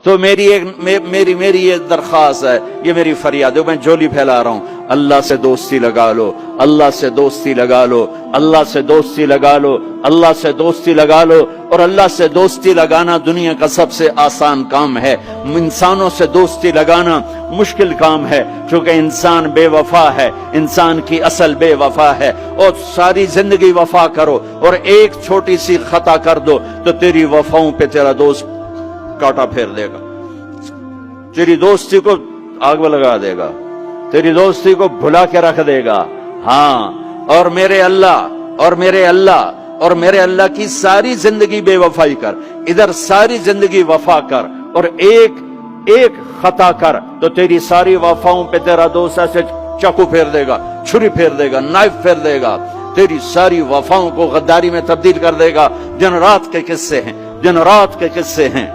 تو میری یہ درخواست ہے، یہ میری فریاد ہے، میں جھولی پھیلا رہا ہوں، اللہ سے دوستی لگا لو، اللہ سے دوستی لگا لو، اللہ سے دوستی لگا لو، اللہ سے دوستی لگا لو۔ اور اللہ سے دوستی لگانا دنیا کا سب سے آسان کام ہے، انسانوں سے دوستی لگانا مشکل کام ہے، چونکہ انسان بے وفا ہے، انسان کی اصل بے وفا ہے۔ اور ساری زندگی وفا کرو اور ایک چھوٹی سی خطا کر دو تو تیری وفاؤں پہ تیرا دوست کاٹا پھیر دے گا، تیری دوستی کو آگ میں لگا دے گا، تیری دوستی کو بھلا کے رکھ دے گا۔ ہاں، اور میرے اللہ کی ساری زندگی بے وفائی کر، ادھر ساری زندگی وفا کر، اور ایک خطا کر تو تیری ساری وفاؤں پہ تیرا دوست ایسے چاقو پھیر دے گا، چھری پھیر دے گا، نائف پھیر دے گا، تیری ساری وفاؤں کو غداری میں تبدیل کر دے گا۔ دن رات کے قصے ہیں، دن رات کے قصے ہیں۔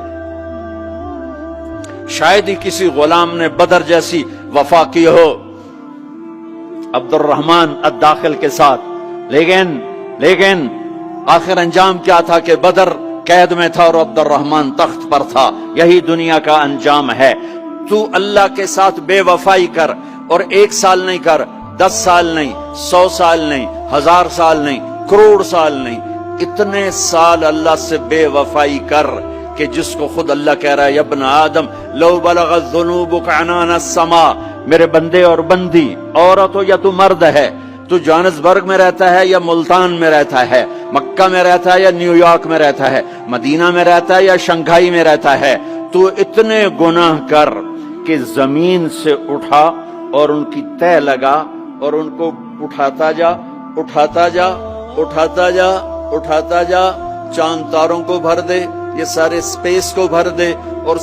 شاید ہی کسی غلام نے بدر جیسی وفا کی ہو عبد الرحمن الداخل کے ساتھ، لیکن آخر انجام کیا تھا کہ بدر قید میں تھا اور عبد الرحمن تخت پر تھا۔ یہی دنیا کا انجام ہے۔ تو اللہ کے ساتھ بے وفائی کر، اور 1 سال نہیں کر، 10 سال نہیں، 100 سال نہیں، 1000 سال نہیں، کروڑ سال نہیں، اتنے سال اللہ سے بے وفائی کر کہ جس کو خود اللہ کہہ رہا ہے، یا ابن آدم لو بلغت ذنوبک عنان السماء، میرے بندے اور بندی، عورت ہو یا تو مرد ہے، تو جوہانسبرگ میں رہتا ہے یا ملتان میں رہتا ہے، مکہ میں رہتا ہے یا نیو یارک میں رہتا ہے، مدینہ میں رہتا ہے یا شنگھائی میں رہتا ہے، تو اتنے گناہ کر کہ زمین سے اٹھا اور ان کی تہ لگا اور ان کو اٹھاتا جا، اٹھاتا جا، اٹھاتا جا، اٹھاتا جا، چاند تاروں کو بھر دے، یہ سارے سپیس کو بھر دے، اور